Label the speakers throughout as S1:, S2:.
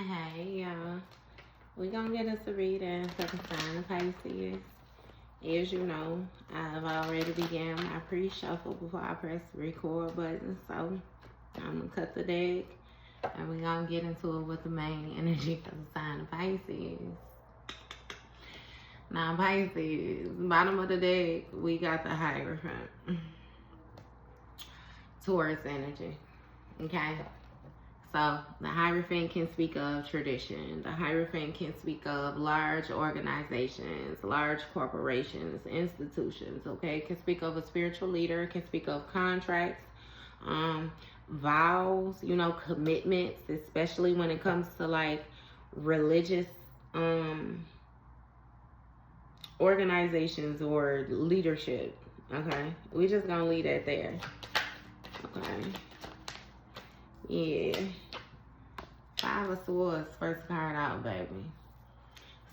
S1: Hey, y'all. We're going to get us a reading for the sign of Pisces. As you know, I've already began my pre-shuffle before I press the record button. So, I'm going to cut the deck. And we're going to get into it with the main energy for the sign of Pisces. Now, Pisces, bottom of the deck, we got the Hierophant. Taurus energy. Okay? So the Hierophant can speak of tradition. The Hierophant can speak of large organizations, large corporations, institutions, okay? It can speak of a spiritual leader. It can speak of contracts, vows, you know, commitments, especially when it comes to like religious organizations or leadership, okay? We just gonna leave that there, okay? Yeah. Five of Swords, first card out, baby.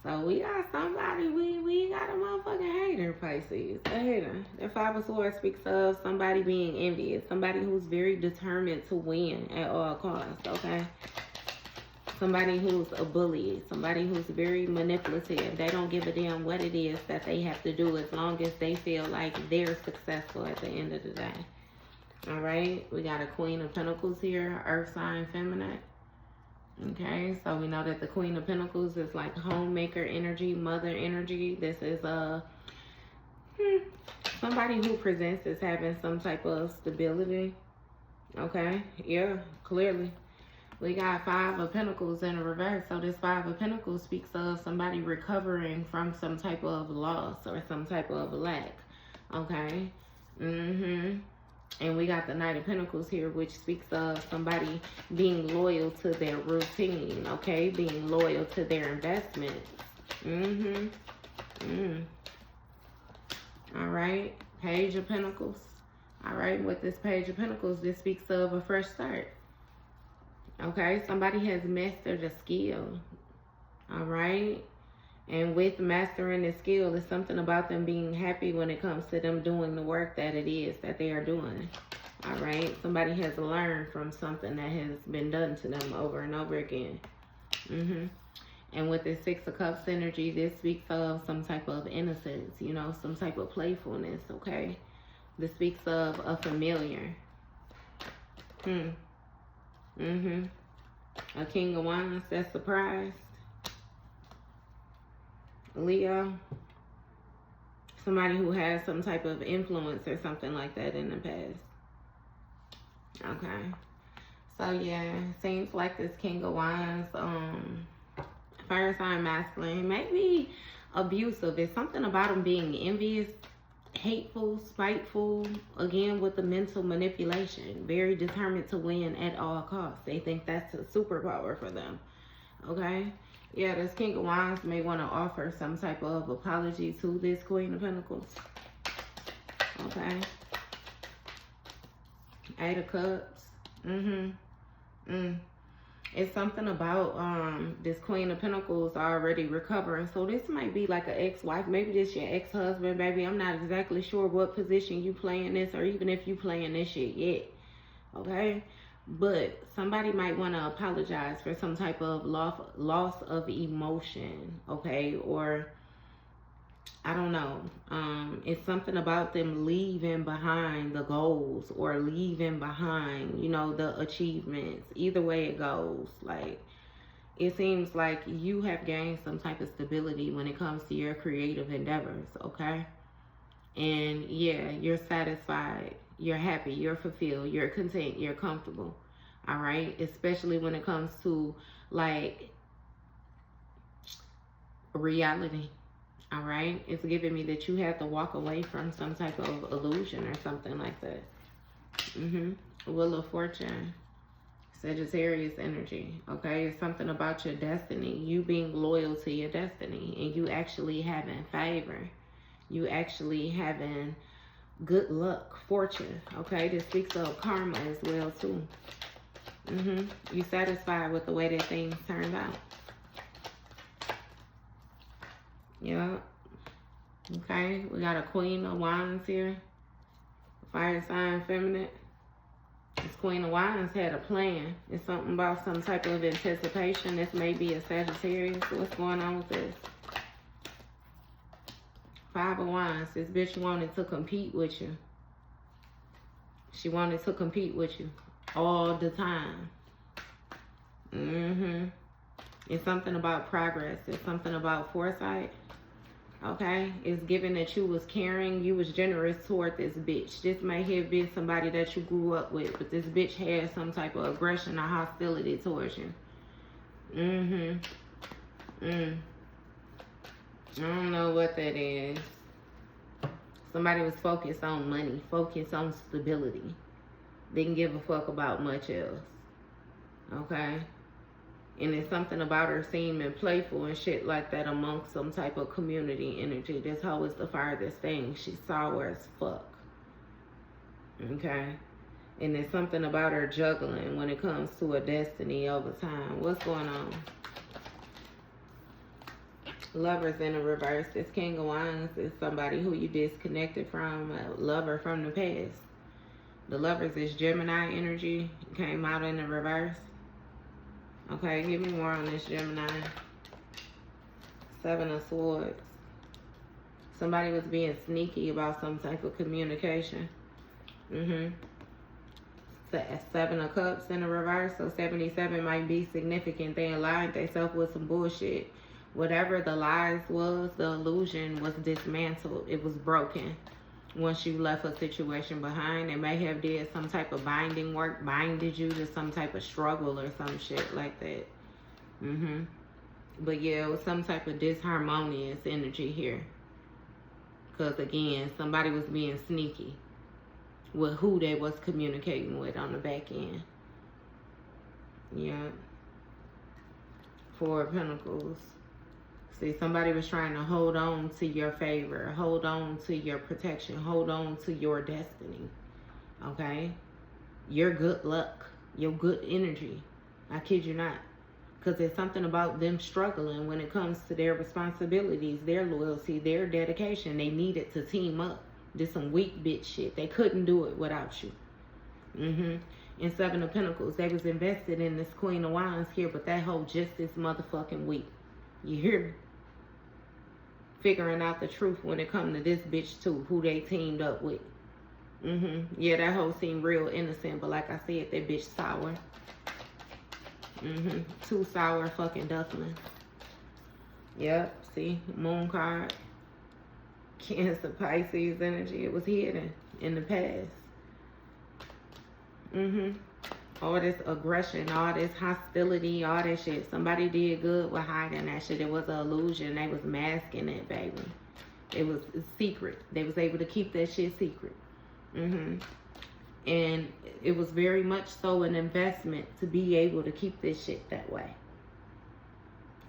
S1: So we got somebody, we got a motherfucking hater, Pisces. A hater. The Five of Swords speaks of somebody being envious. Somebody who's very determined to win at all costs, okay? Somebody who's a bully. Somebody who's very manipulative. They don't give a damn what it is that they have to do as long as they feel like they're successful at the end of the day. All right, we got a Queen of Pentacles here, Earth sign, feminine. Okay, so we know that the Queen of Pentacles is like homemaker energy, mother energy. This is somebody who presents as having some type of stability. Okay, yeah, clearly. We got Five of Pentacles in a reverse. So this Five of Pentacles speaks of somebody recovering from some type of loss or some type of lack. Okay, and we got the Knight of Pentacles here, which speaks of somebody being loyal to their routine, okay? Being loyal to their investments. All right, Page of Pentacles. All right, with this Page of Pentacles, this speaks of a fresh start. Okay, somebody has mastered a skill. All right? And with mastering the skill, it's something about them being happy when it comes to them doing the work that it is that they are doing. All right? Somebody has learned from something that has been done to them over and over again. And with the Six of Cups energy, this speaks of some type of innocence, you know, some type of playfulness, okay? This speaks of a familiar. A King of Wands, that's surprised. Leo, somebody who has some type of influence or something like that in the past. Okay. So yeah, seems like this King of Wands, fire sign masculine, maybe abusive. It's something about him being envious, hateful, spiteful, again with the mental manipulation, very determined to win at all costs. They think that's a superpower for them. Okay. Yeah, this King of Wands may want to offer some type of apology to this Queen of Pentacles. Okay. Eight of Cups. It's something about this Queen of Pentacles already recovering. So this might be like an ex-wife. Maybe this your ex-husband, baby. I'm not exactly sure what position you playing this, or even if you playing this shit yet. Okay? But somebody might want to apologize for some type of loss of emotion, okay? Or, I don't know. It's something about them leaving behind the goals or leaving behind, you know, the achievements. Either way it goes. Like, it seems like you have gained some type of stability when it comes to your creative endeavors, okay? And, yeah, you're satisfied. You're happy, you're fulfilled, you're content, you're comfortable, all right? Especially when it comes to, like, reality, all right? It's giving me that you have to walk away from some type of illusion or something like that. Wheel of Fortune, Sagittarius energy, okay? It's something about your destiny, you being loyal to your destiny, and you actually having favor. You actually having good luck, fortune, okay? This speaks of karma as well, too. You satisfied with the way that things turned out. Yeah. Okay, we got a Queen of Wands here. Fire sign, feminine. This Queen of Wands had a plan. It's something about some type of anticipation. This may be a Sagittarius. What's going on with this? Five of Wands. This bitch wanted to compete with you. She wanted to compete with you all the time. It's something about progress. It's something about foresight. Okay? It's given that you was caring. You was generous toward this bitch. This may have been somebody that you grew up with. But this bitch had some type of aggression or hostility towards you. I don't know what that is. Somebody was focused on money. Focused on stability. Didn't give a fuck about much else. Okay? And it's something about her seeming playful and shit like that amongst some type of community energy. This hoe is the farthest thing. She's sour as fuck. Okay? And there's something about her juggling when it comes to a destiny over time. What's going on? Lovers in the reverse. This King of Wands is somebody who you disconnected from. A lover from the past. The Lovers is Gemini energy. Came out in the reverse. Okay, give me more on this Gemini. Seven of Swords. Somebody was being sneaky about some type of communication. Seven of Cups in the reverse. So 77 might be significant. They aligned themselves with some bullshit. Whatever the lies was, the illusion was dismantled. It was broken. Once you left a situation behind, they may have did some type of binding work, binded you to some type of struggle or some shit like that. But yeah, it was some type of disharmonious energy here. Because again, somebody was being sneaky with who they was communicating with on the back end. Yeah. Four of Pentacles. See, somebody was trying to hold on to your favor, hold on to your protection, hold on to your destiny, okay? Your good luck, your good energy. I kid you not. Because there's something about them struggling when it comes to their responsibilities, their loyalty, their dedication. They needed to team up. Did some weak bitch shit. They couldn't do it without you. And Seven of Pentacles, they was invested in this Queen of Wands here, but that hoe just is motherfucking weak. You hear me? Figuring out the truth when it come to this bitch too, who they teamed up with. Yeah, that hoe seemed real innocent, but like I said, that bitch sour. Two sour fucking ducklings. Yep, see, Moon card. Cancer, Pisces energy. It was hidden in the past. All this aggression, all this hostility, all that shit. Somebody did good with hiding that shit. It was an illusion. They was masking it, baby. It was secret. They was able to keep that shit secret. And it was very much so an investment to be able to keep this shit that way.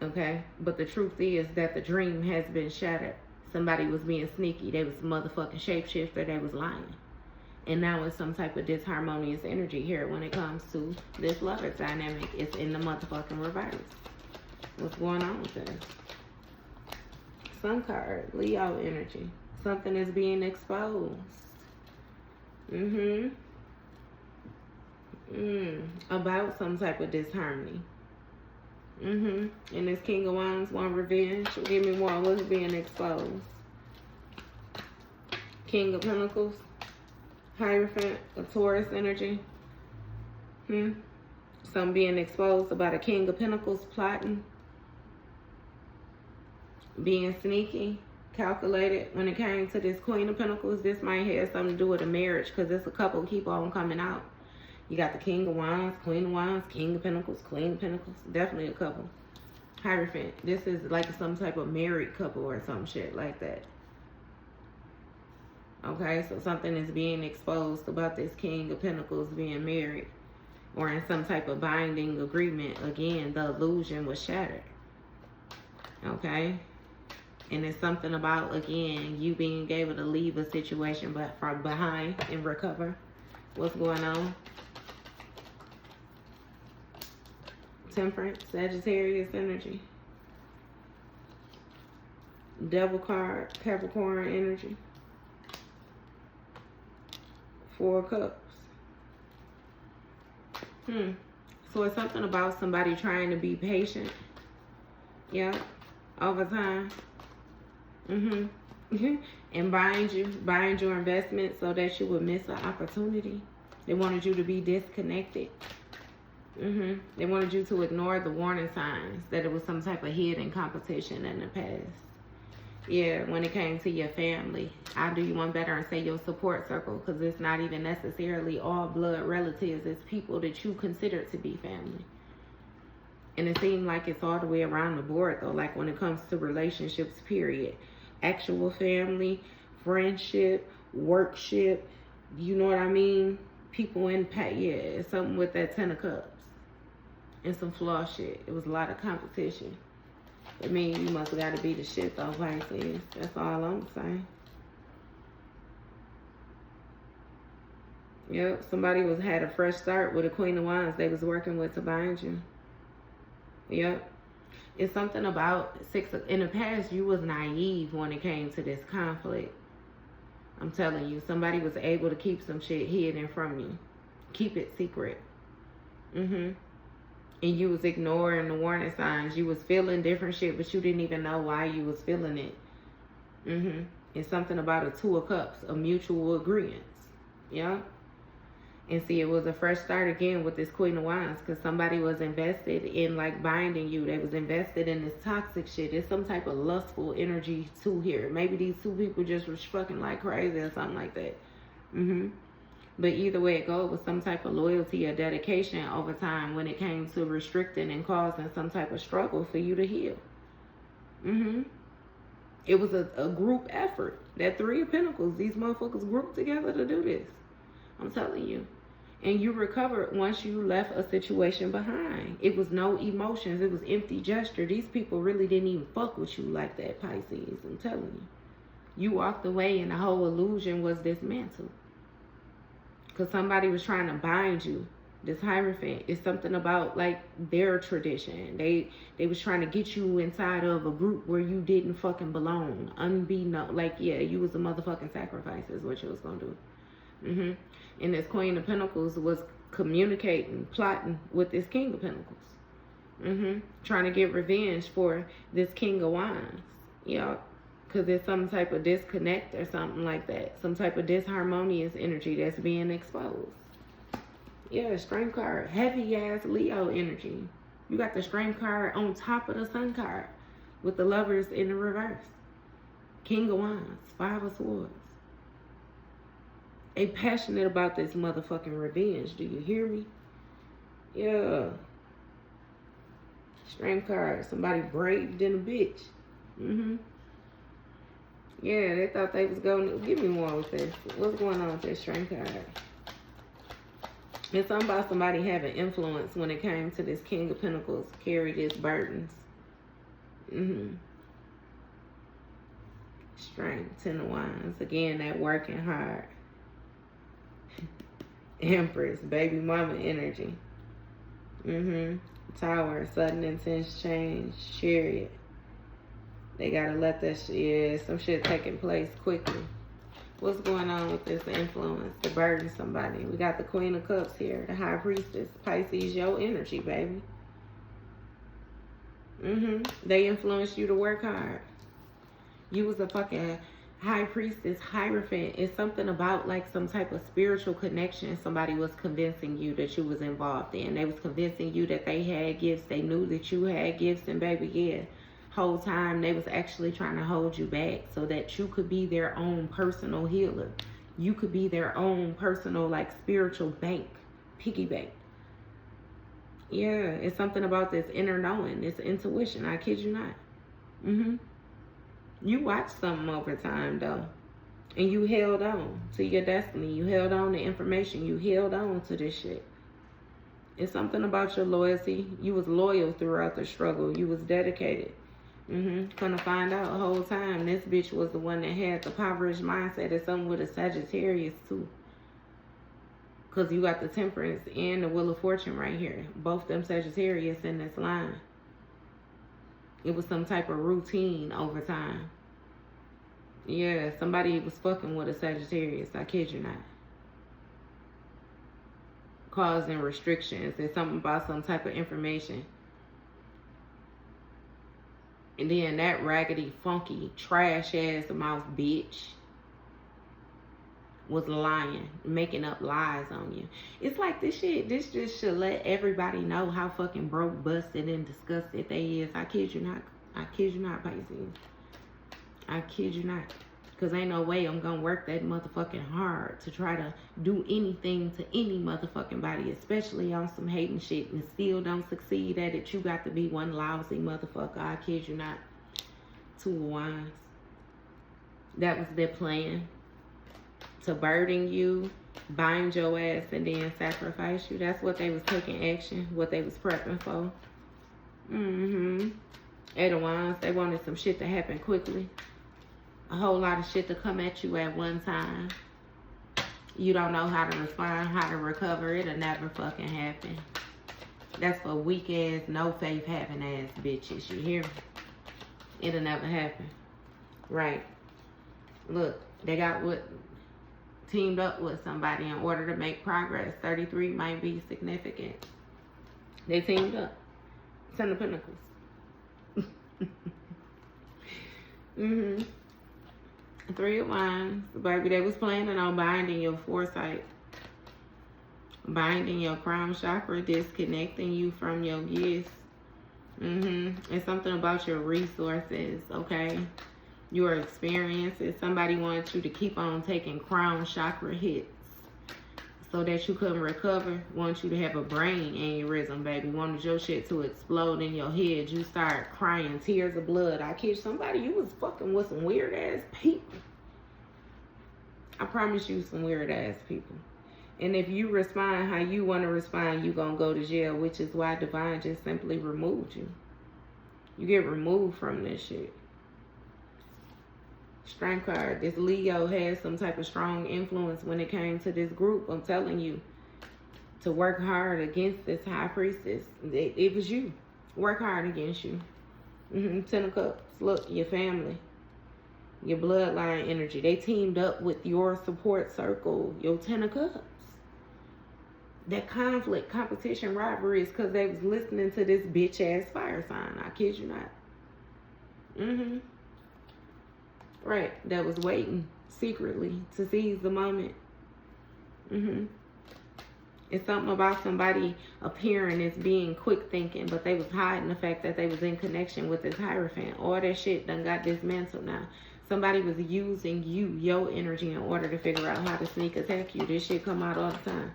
S1: Okay? But the truth is that the dream has been shattered. Somebody was being sneaky. They was motherfucking shapeshifter. They was lying. And now it's some type of disharmonious energy here when it comes to this lover dynamic. It's in the motherfucking reverse. What's going on with this? Sun card, Leo energy. Something is being exposed. About some type of disharmony. And this King of Wands want revenge. Give me more. What's being exposed? King of Pentacles. Hierophant, a Taurus energy. Some being exposed about a King of Pentacles plotting. Being sneaky, calculated. When it came to this Queen of Pentacles, this might have something to do with a marriage because it's a couple keep on coming out. You got the King of Wands, Queen of Wands, King of Pentacles, Queen of Pentacles. Definitely a couple. Hierophant. This is like some type of married couple or some shit like that. Okay, so something is being exposed about this King of Pentacles being married or in some type of binding agreement. Again, the illusion was shattered. Okay? And it's something about, again, you being able to leave a situation but from behind and recover. What's going on? Temperance, Sagittarius energy. Devil card, Capricorn energy. Four of Cups. So it's something about somebody trying to be patient. Yeah. Over time. And bind your investment so that you would miss an opportunity. They wanted you to be disconnected. They wanted you to ignore the warning signs that it was some type of hidden competition in the past. Yeah, when it came to your family, I'll do you one better and say your support circle, because it's not even necessarily all blood relatives. It's people that you consider to be family. And it seemed like it's all the way around the board, though, like when it comes to relationships, period. Actual family, friendship, workship, you know what I mean? People in pay, yeah, it's something with that 10 of Cups. And some flaw shit. It was a lot of competition. I mean, you must have got to be the shit, though, Pisces. That's all I'm saying. Yep, somebody had a fresh start with a Queen of Wands they was working with to bind you. Yep. It's something about in the past, you was naive when it came to this conflict. I'm telling you, somebody was able to keep some shit hidden from you. Keep it secret. And you was ignoring the warning signs. You was feeling different shit, but you didn't even know why you was feeling it. It's something about a 2 of Cups, a mutual agreement. Yeah. And see, it was a fresh start again with this Queen of Wands, because somebody was invested in like binding you. They was invested in this toxic shit. There's some type of lustful energy too here. Maybe these two people just was fucking like crazy or something like that. But either way it goes, with some type of loyalty or dedication over time when it came to restricting and causing some type of struggle for you to heal. It was a group effort. That 3 of Pentacles, these motherfuckers grouped together to do this. I'm telling you. And you recovered once you left a situation behind. It was no emotions. It was empty gesture. These people really didn't even fuck with you like that, Pisces. I'm telling you. You walked away and the whole illusion was dismantled. Because somebody was trying to bind you. This Hierophant is something about like their tradition. They was trying to get you inside of a group where you didn't fucking belong. Unbeknown. Like, yeah, you was a motherfucking sacrifice is what you was going to do. And this Queen of Pentacles was communicating, plotting with this King of Pentacles. Trying to get revenge for this King of Wands. Yeah. Because there's some type of disconnect or something like that. Some type of disharmonious energy that's being exposed. Yeah, Strength card. Heavy ass Leo energy. You got the Strength card on top of the Sun card. With the Lovers in the reverse. King of Wands. 5 of Swords. They passionate about this motherfucking revenge. Do you hear me? Yeah. Strength card. Somebody braved in a bitch. Yeah, they thought they was going to... Give me more with this. What's going on with this Strength card? It's something about somebody having influence when it came to this King of Pentacles. Carried his burdens. Strength. 10 of Wands. Again, that working hard. Empress. Baby mama energy. Tower. Sudden intense change. Chariot. They gotta let that shit, some shit taking place quickly. What's going on with this influence to burden somebody? We got the Queen of Cups here, the High Priestess. Pisces, your energy, baby. They influenced you to work hard. You was a fucking High Priestess, Hierophant. It's something about like some type of spiritual connection somebody was convincing you that you was involved in. They was convincing you that they had gifts. They knew that you had gifts, and baby, yeah. Whole time they was actually trying to hold you back so that you could be their own personal healer. You could be their own personal like spiritual bank, piggy bank. Yeah, it's something about this inner knowing, this intuition. I kid you not. You watched something over time though, and you held on to your destiny. You held on to information. You held on to this shit. It's something about your loyalty. You was loyal throughout the struggle. You was dedicated. Gonna find out the whole time this bitch was the one that had the impoverished mindset. It's something with a Sagittarius too. Because you got the Temperance and the Wheel of Fortune right here. Both them Sagittarius in this line. It was some type of routine over time. Yeah, somebody was fucking with a Sagittarius. I kid you not. causing restrictions. There's something about some type of information. And then that raggedy, funky, trash-ass mouth bitch was lying, making up lies on you. It's like this just should let everybody know how fucking broke, busted, and disgusted they is. I kid you not. I kid you not, Pisces. I kid you not. Because ain't no way I'm going to work that motherfucking hard to try to do anything to any motherfucking body, especially on some hating shit, and still don't succeed at it. You got to be one lousy motherfucker. I kid you not. Two of Wands. That was their plan. To burden you, bind your ass, and then sacrifice you. That's what they was taking action, what they was prepping for. Eight of Wands, they wanted some shit to happen quickly. A whole lot of shit to come at you at one time. You don't know how to respond, how to recover. It'll never fucking happen. That's for weak ass, no faith having ass bitches. You hear me? It'll never happen. Right. Look, they got what teamed up with somebody in order to make progress. 33 might be significant. They teamed up. Ten of Pentacles. Three of Wands. Baby, they was planning on binding your foresight. Binding your crown chakra. Disconnecting you from your gifts. It's something about your resources, okay? Your experiences. Somebody wants you to keep on taking crown chakra hits so that you couldn't recover. Want you to have a brain aneurysm, baby. Wanted your shit to explode in your head. You start crying tears of blood. I kid somebody, you was fucking with some weird ass people. I promise you, some weird ass people. And if you respond how you want to respond, you gonna go to jail, which is why Divine just simply removed you. You get removed from this shit. Strength card. This Leo has some type of strong influence when it came to this group. I'm telling you to work hard against this high priestess. It was you. Work hard against you. Ten of Cups. Look, your family. Your bloodline energy. They teamed up with your support circle. Your Ten of Cups. That conflict, competition, rivalry is because they was listening to this bitch ass fire sign. I kid you not. Right, that was waiting secretly to seize the moment. It's something about somebody appearing as being quick thinking, but they was hiding the fact that they was in connection with this Hierophant. All that shit done got dismantled now. Somebody was using you, your energy, in order to figure out how to sneak attack you. This shit come out all the time.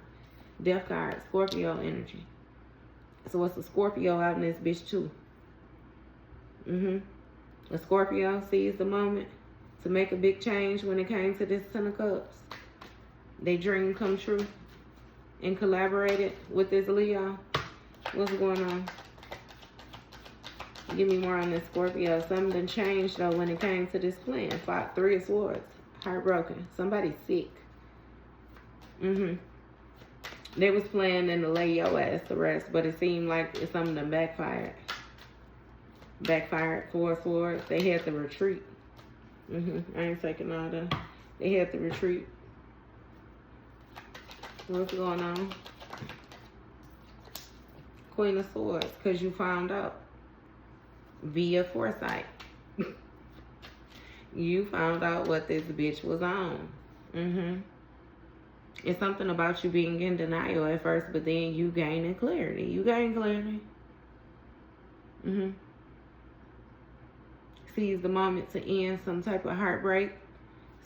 S1: Death card, Scorpio energy. So it's a Scorpio out in this bitch too. A Scorpio sees the moment to make a big change when it came to this Ten of Cups. They dream come true and collaborated with this Leo. What's going on? Give me more on this Scorpio. Something changed though when it came to this plan. Three of Swords. Heartbroken. Somebody's sick. They was planning to lay your ass to rest, but it seemed like it's something that backfired. Four of Swords. They had to retreat. I ain't taking all that. They had to retreat. What's going on? Queen of Swords, because you found out via foresight. You found out what this bitch was on. It's something about you being in denial at first, but then you gaining clarity. You gain clarity. Seize the moment to end some type of heartbreak.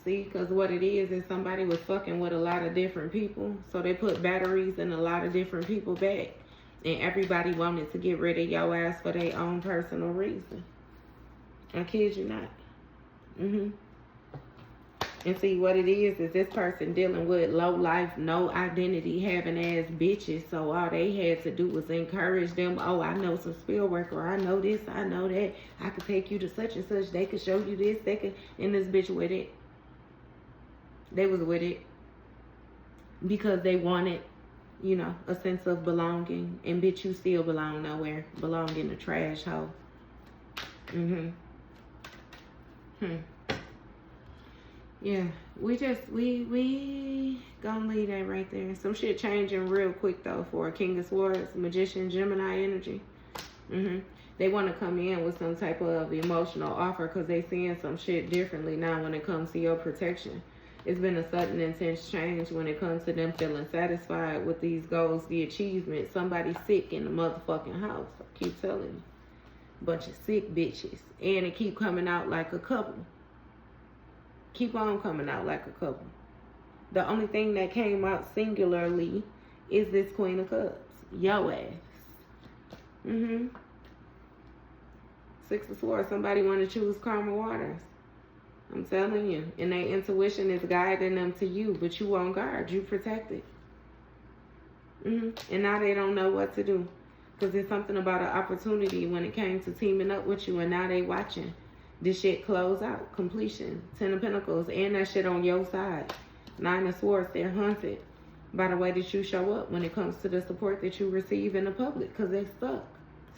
S1: See, because what it is somebody was fucking with a lot of different people. So they put batteries in a lot of different people back. And everybody wanted to get rid of your ass for their own personal reason. I kid you not. And see, what it is this person dealing with low life, no identity, having ass bitches. So all they had to do was encourage them. Oh, I know some spirit work, or I know this, I know that. I could take you to such and such. They could show you this, they could. And this bitch with it. They was with it because they wanted, you know, a sense of belonging. And bitch, you still belong nowhere. Belong in the trash hole. Yeah, we gonna leave that right there. Some shit changing real quick though for a King of Swords, Magician, Gemini energy. They want to come in with some type of emotional offer because they seeing some shit differently now when it comes to your protection. It's been a sudden intense change when it comes to them feeling satisfied with these goals, the achievement. Somebody sick in the motherfucking house. I keep telling you. Bunch of sick bitches. And it keep coming out like a couple. Keep on coming out like a couple. The only thing that came out singularly is this Queen of Cups. Yo ass. Six of Swords. Somebody want to choose Karma Waters. I'm telling you. And their intuition is guiding them to you. But you on guard. You protected. And now they don't know what to do. Because there's something about an opportunity when it came to teaming up with you. And now they watching this shit close out. Completion. 10 of Pentacles. And that shit on your side. 9 of Swords. They're hunted by the way that you show up when it comes to the support that you receive in the public. Because they stuck.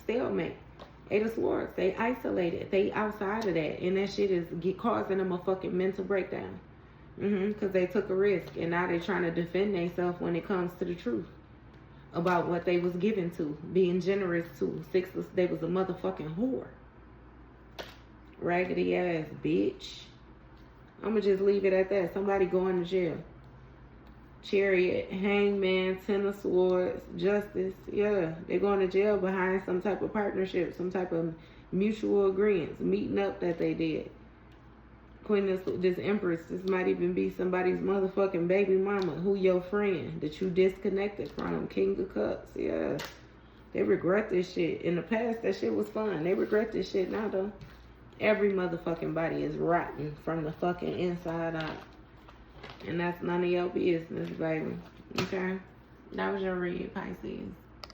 S1: Stalemate. 8 of Swords. They isolated. They outside of that. And that shit is causing them a fucking mental breakdown. Because they took a risk. And now they're trying to defend themselves when it comes to the truth. About what they was given to. Being generous to. They was a motherfucking whore. Raggedy ass bitch. I'm going to just leave it at that. Somebody going to jail. Chariot, Hangman, 10 of Swords, Justice. Yeah, they're going to jail behind some type of partnership, some type of mutual agreements, meeting up that they did. Queen of this Empress, this might even be somebody's motherfucking baby mama, who your friend that you disconnected from. King of Cups, yeah. They regret this shit. In the past, that shit was fun. They regret this shit now, though. Every motherfucking body is rotten from the fucking inside out. And that's none of your business, baby. Okay? That was your read, Pisces.